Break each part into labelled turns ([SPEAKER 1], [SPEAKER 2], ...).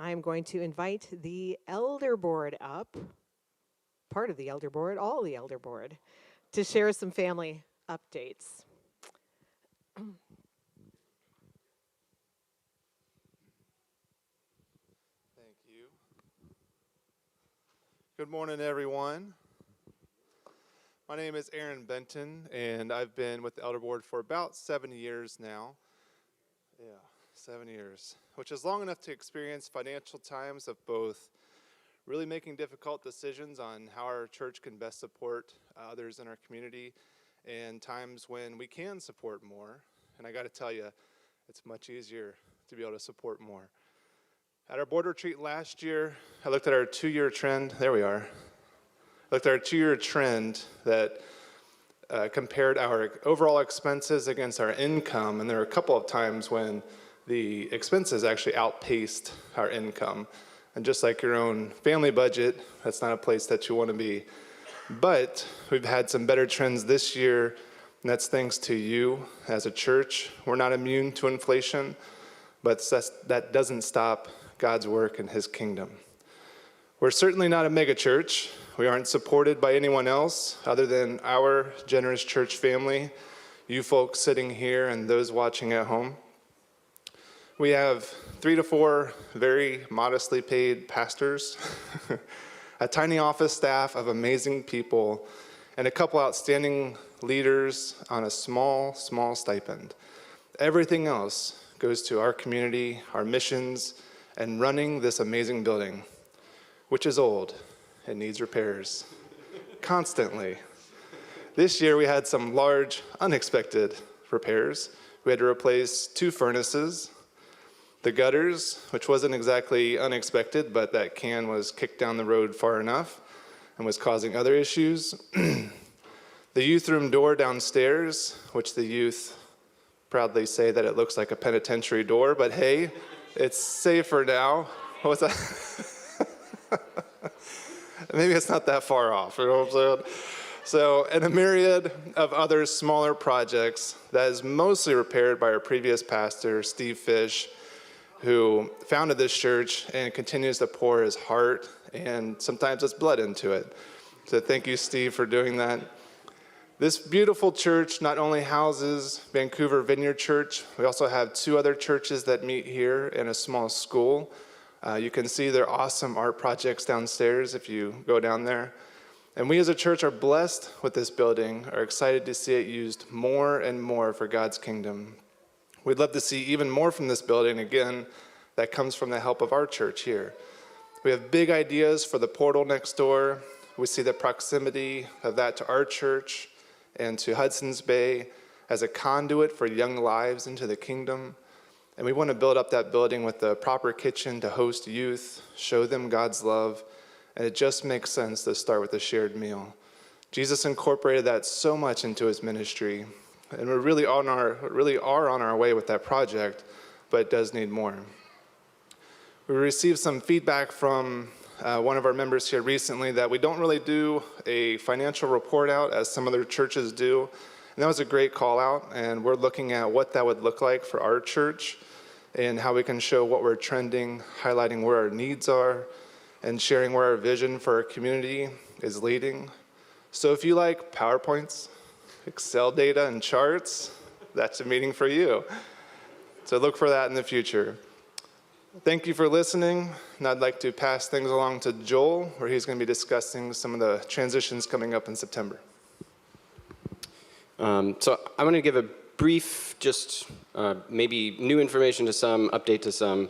[SPEAKER 1] I'm going to invite the Elder Board up, part of the Elder Board, all the Elder Board, to share some family updates.
[SPEAKER 2] Thank you. Good morning, everyone. My name is Aaron Benton, and I've been with the Elder Board for about 7 years now. Yeah, 7 years, which is long enough to experience financial times of both really making difficult decisions on how our church can best support others in our community, and times when we can support more. And I got to tell you, it's much easier to be able to support more. At our board retreat last year, I looked at our 2-year trend. There we are. I looked at our 2-year trend that compared our overall expenses against our income, and there were a couple of times when the expenses actually outpaced our income. And just like your own family budget, that's not a place that you want to be. But we've had some better trends this year, and that's thanks to you as a church. We're not immune to inflation, but that doesn't stop God's work in His kingdom. We're certainly not a mega church. We aren't supported by anyone else other than our generous church family, you folks sitting here and those watching at home. We have 3 to 4 very modestly paid pastors, a tiny office staff of amazing people, and a couple outstanding leaders on a small stipend. Everything else goes to our community, our missions, and running this amazing building, which is old and needs repairs constantly. This year we had some large, unexpected repairs. We had to replace 2 furnaces, the gutters, which wasn't exactly unexpected, but that can was kicked down the road far enough and was causing other issues. The youth room door downstairs, which the youth proudly say that it looks like a penitentiary door, but hey, it's safer now. What's that? Maybe it's not that far off, you know what I'm saying? So, and a myriad of other smaller projects that is mostly repaired by our previous pastor, Steve Fish, who founded this church and continues to pour his heart and sometimes his blood into it. So thank you, Steve, for doing that. This beautiful church not only houses Vancouver Vineyard Church, we also have 2 other churches that meet here and a small school. You can see their awesome art projects downstairs if you go down there. And we as a church are blessed with this building, are excited to see it used more and more for God's kingdom. We'd love to see even more from this building, again, that comes from the help of our church here. We have big ideas for the portal next door. We see the proximity of that to our church and to Hudson's Bay as a conduit for young lives into the kingdom. And we want to build up that building with the proper kitchen to host youth, show them God's love, and it just makes sense to start with a shared meal. Jesus incorporated that so much into his ministry, and we really are on our way with that project, but it does need more. We received some feedback from one of our members here recently that we don't really do a financial report out as some other churches do. And that was a great call out, and we're looking at what that would look like for our church and how we can show what we're trending, highlighting where our needs are, and sharing where our vision for our community is leading. So if you like PowerPoints, Excel data, and charts, that's a meeting for you. So look for that in the future. Thank you for listening, and I'd like to pass things along to Joel, where he's going to be discussing some of the transitions coming up in September.
[SPEAKER 3] So I'm going to give a brief, just maybe new information to some, update to some.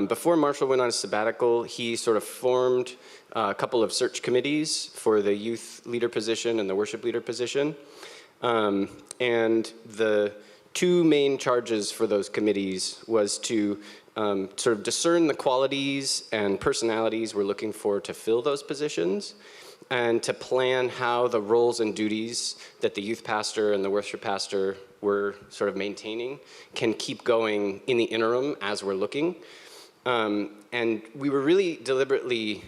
[SPEAKER 3] Before Marshall went on a sabbatical, he sort of formed a couple of search committees for the youth leader position and the worship leader position. And the 2 main charges for those committees was to sort of discern the qualities and personalities we're looking for to fill those positions, and to plan how the roles and duties that the youth pastor and the worship pastor were sort of maintaining can keep going in the interim as we're looking. And we were really deliberately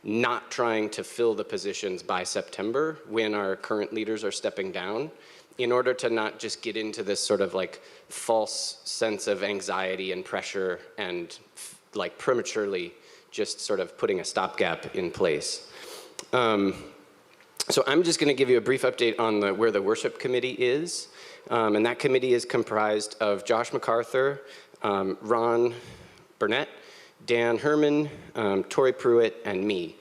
[SPEAKER 3] not trying to fill the positions by September when our current leaders are stepping down, in order to not just get into this sort of false sense of anxiety and pressure and like prematurely just sort of putting a stopgap in place. So I'm just going to give you a brief update on where the worship committee is. And that committee is comprised of Josh MacArthur, Ron Burnett, Dan Herman, Tori Pruitt, and me.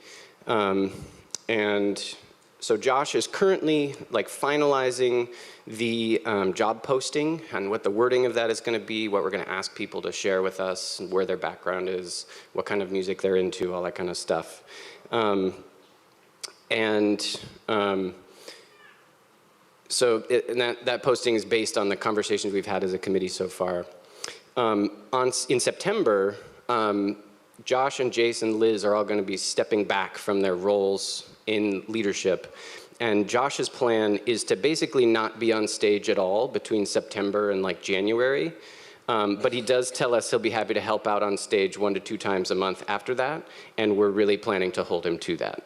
[SPEAKER 3] And so Josh is currently like finalizing the job posting and what the wording of that is going to be, what we're going to ask people to share with us, where their background is, what kind of music they're into, all that kind of stuff. So that posting is based on the conversations we've had as a committee so far. In September, Josh and Jason and Liz are all going to be stepping back from their roles in leadership. And Josh's plan is to basically not be on stage at all between September and like January. But he does tell us he'll be happy to help out on stage 1 to 2 times a month after that. And we're really planning to hold him to that.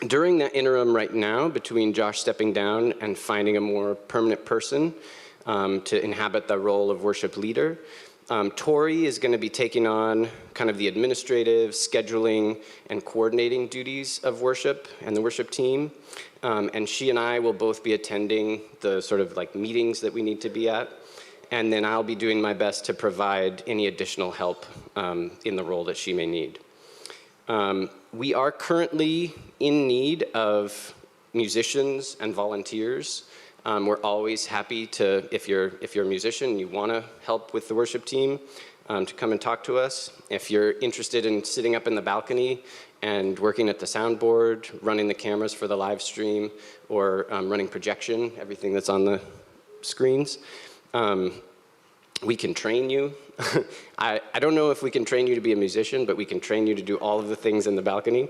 [SPEAKER 3] During that interim right now, between Josh stepping down and finding a more permanent person to inhabit the role of worship leader, Tori is going to be taking on kind of the administrative, scheduling, and coordinating duties of worship and the worship team. And she and I will both be attending the sort of like meetings that we need to be at. And then I'll be doing my best to provide any additional help in the role that she may need. We are currently in need of musicians and volunteers. We're always happy to, if you're a musician and you want to help with the worship team, to come and talk to us. If you're interested in sitting up in the balcony and working at the soundboard, running the cameras for the live stream, or running projection, everything that's on the screens, we can train you. I don't know if we can train you to be a musician, but we can train you to do all of the things in the balcony.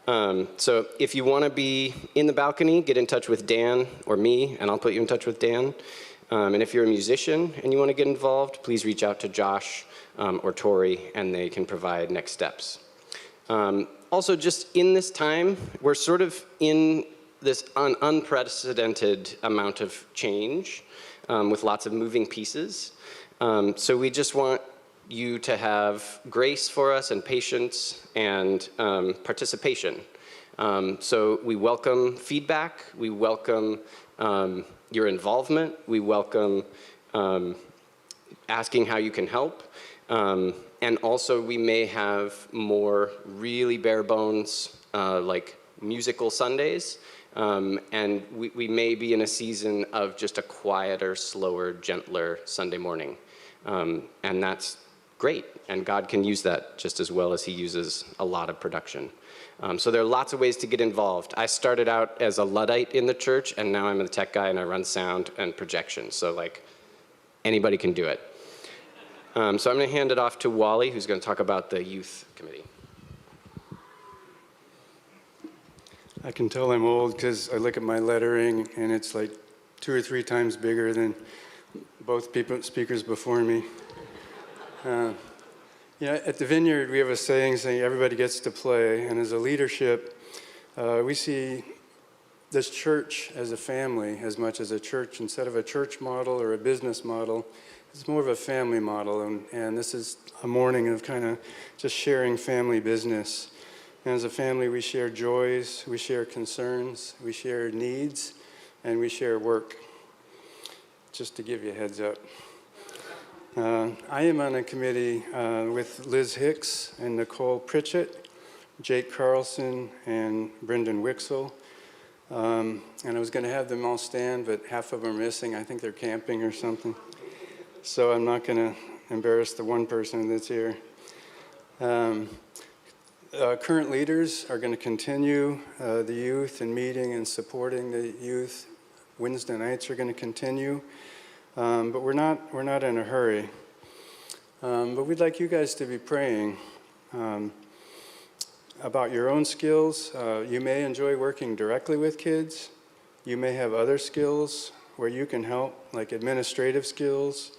[SPEAKER 3] So if you want to be in the balcony, get in touch with Dan or me, and I'll put you in touch with Dan. And if you're a musician and you want to get involved, please reach out to Josh or Tori, and they can provide next steps. Also, just in this time, we're sort of in this unprecedented amount of change with lots of moving pieces. So we just want you to have grace for us and patience and participation. So we welcome feedback, we welcome your involvement, we welcome asking how you can help, and also we may have more really bare bones like musical Sundays, and we may be in a season of just a quieter, slower, gentler Sunday morning. And that's great, and God can use that just as well as he uses a lot of production. So there are lots of ways to get involved. I started out as a Luddite in the church, and now I'm a tech guy and I run sound and projection. So like, anybody can do it. So I'm gonna hand it off to Wally, who's gonna talk about the youth committee.
[SPEAKER 4] I can tell I'm old because I look at my lettering and it's like 2 or 3 times bigger than both speakers before me. At the Vineyard, we have a saying everybody gets to play. And as a leadership, we see this church as a family as much as a church. Instead of a church model or a business model, it's more of a family model. And this is a morning of kind of just sharing family business. And as a family, we share joys, we share concerns, we share needs, and we share work. Just to give you a heads up. I am on a committee with Liz Hicks and Nicole Pritchett, Jake Carlson, and Brendan Wixel. And I was going to have them all stand, but half of them are missing. I think they're camping or something. So I'm not going to embarrass the one person that's here. Current leaders are going to continue the youth and meeting and supporting the youth. Wednesday nights are going to continue, but we're not in a hurry. But we'd like you guys to be praying about your own skills. You may enjoy working directly with kids. You may have other skills where you can help, like administrative skills,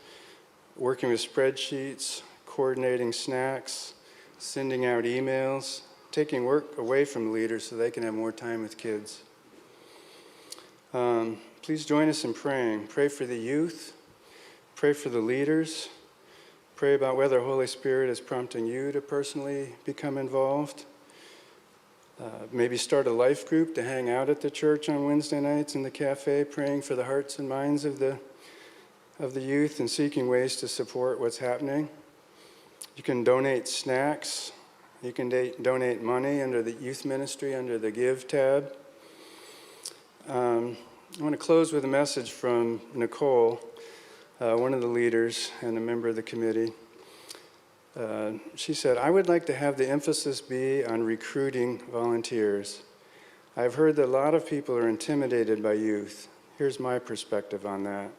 [SPEAKER 4] working with spreadsheets, coordinating snacks, sending out emails, taking work away from the leaders so they can have more time with kids. Please join us in praying. Pray for the youth. Pray for the leaders. Pray about whether Holy Spirit is prompting you to personally become involved. Maybe start a life group to hang out at the church on Wednesday nights in the cafe, praying for the hearts and minds of the youth and seeking ways to support what's happening. You can donate snacks. You can donate money under the youth ministry, under the Give tab. I want to close with a message from Nicole, one of the leaders and a member of the committee. She said, "I would like to have the emphasis be on recruiting volunteers. I've heard that a lot of people are intimidated by youth. Here's my perspective on that.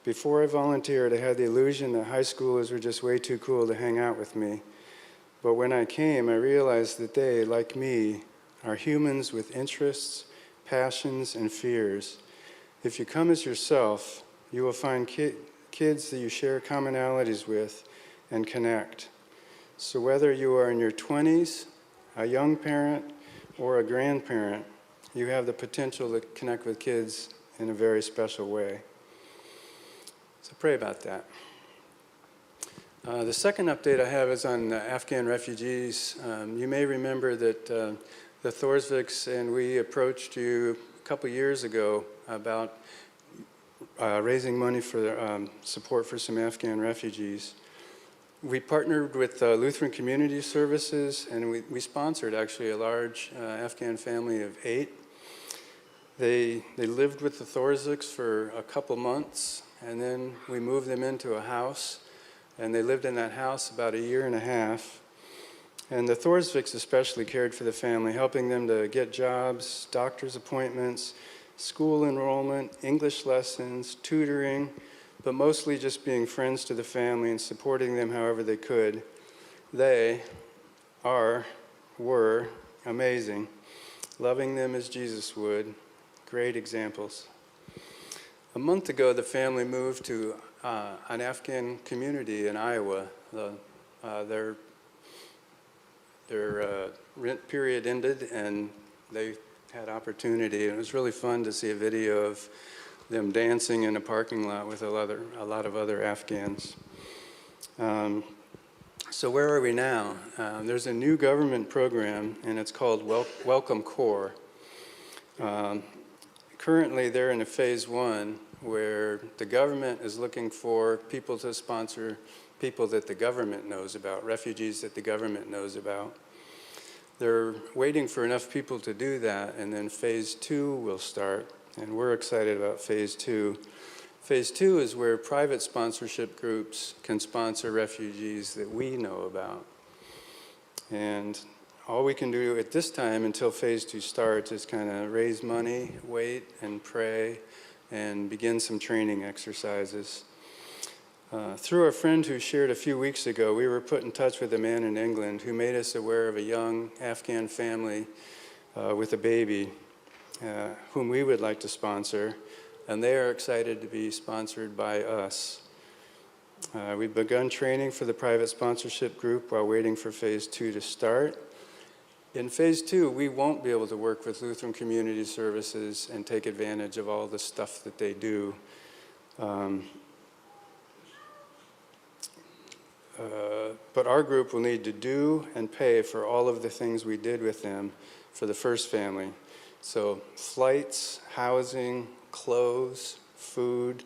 [SPEAKER 4] Before I volunteered, I had the illusion that high schoolers were just way too cool to hang out with me. But when I came, I realized that they, like me, are humans with interests, passions, and fears. If you come as yourself, you will find kids that you share commonalities with and connect. So whether you are in your 20s, a young parent, or a grandparent, you have the potential to connect with kids in a very special way." So pray about that. The second update I have is on Afghan refugees. You may remember that the Thorsviks and we approached you a couple years ago about raising money for support for some Afghan refugees. We partnered with Lutheran Community Services, and we sponsored actually a large Afghan family of 8. They lived with the Thorsviks for a couple months, and then we moved them into a house. And they lived in that house about a year and a half. And the Thorsviks especially cared for the family, helping them to get jobs, doctor's appointments, school enrollment, English lessons, tutoring, but mostly just being friends to the family and supporting them however they could. They were amazing, loving them as Jesus would, great examples. A month ago, the family moved to an Afghan community in Iowa. Their rent period ended, and they had opportunity. It was really fun to see a video of them dancing in a parking lot with a lot of other Afghans. So where are we now? There's a new government program, and it's called Welcome Corps. Currently, they're in a phase 1, where the government is looking for people to sponsor people that the government knows about, refugees that the government knows about. They're waiting for enough people to do that, and then phase 2 will start, and we're excited about phase 2. Phase 2 is where private sponsorship groups can sponsor refugees that we know about. And all we can do at this time until phase 2 starts is kind of raise money, wait, and pray, and begin some training exercises. Through a friend who shared a few weeks ago, we were put in touch with a man in England who made us aware of a young Afghan family with a baby whom we would like to sponsor, and they are excited to be sponsored by us. We've begun training for the private sponsorship group while waiting for phase 2 to start. In phase 2, we won't be able to work with Lutheran Community Services and take advantage of all the stuff that they do. But our group will need to do and pay for all of the things we did with them for the first family. So flights, housing, clothes, food.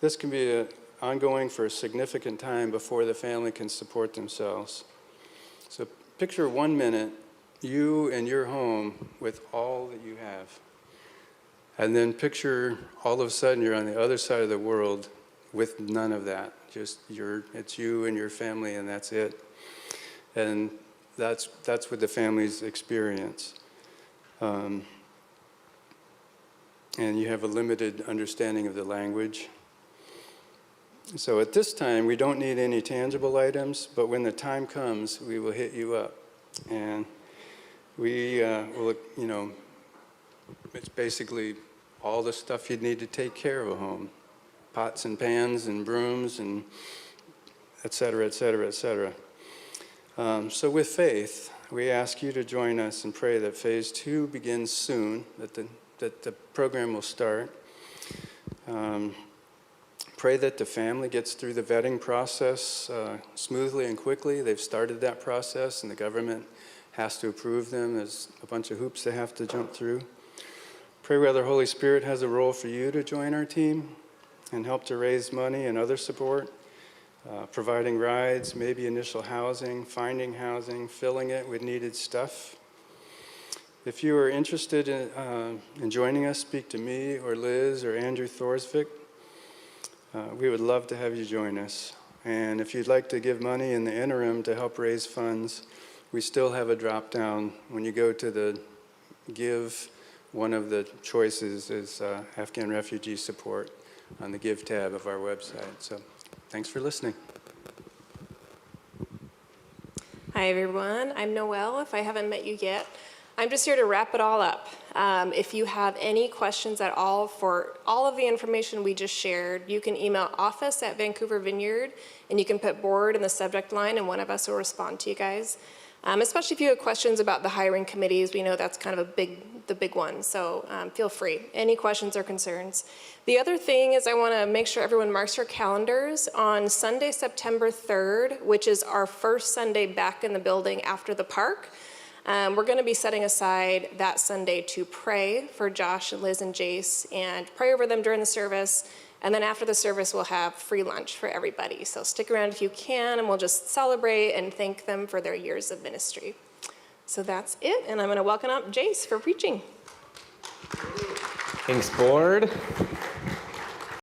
[SPEAKER 4] This can be ongoing for a significant time before the family can support themselves. So picture 1 minute, you in your home with all that you have. And then picture all of a sudden you're on the other side of the world with none of that. Just it's you and your family, and that's it. And that's what the families experience. And you have a limited understanding of the language. So at this time, we don't need any tangible items, but when the time comes, we will hit you up. And we will, it's basically all the stuff you'd need to take care of a home. Pots and pans and brooms and et cetera, et cetera, et cetera. So with faith, we ask you to join us and pray that phase 2 begins soon, that the program will start. Pray that the family gets through the vetting process smoothly and quickly. They've started that process, and the government has to approve them. There's a bunch of hoops they have to jump through. Pray whether Holy Spirit has a role for you to join our team and help to raise money and other support, providing rides, maybe initial housing, finding housing, filling it with needed stuff. If you are interested in joining us, speak to me or Liz or Andrew Thorsvik. We would love to have you join us. And if you'd like to give money in the interim to help raise funds, we still have a drop down. When you go to the Give, one of the choices is Afghan refugee support on the Give tab of our website. So thanks for listening.
[SPEAKER 5] Hi, everyone. I'm Noelle, if I haven't met you yet. I'm just here to wrap it all up. If you have any questions at all for all of the information we just shared, you can email office@Vancouver Vineyard, and you can put board in the subject line, and one of us will respond to you guys. Especially if you have questions about the hiring committees, we know that's kind of the big one, so feel free. Any questions or concerns? The other thing is I want to make sure everyone marks your calendars on Sunday, September 3rd, which is our first Sunday back in the building after the park. We're going to be setting aside that Sunday to pray for Josh and Liz and Jace and pray over them during the service. And then after the service, we'll have free lunch for everybody. So stick around if you can, and we'll just celebrate and thank them for their years of ministry. So that's it, and I'm going to welcome up Jace for preaching.
[SPEAKER 6] Thanks, board.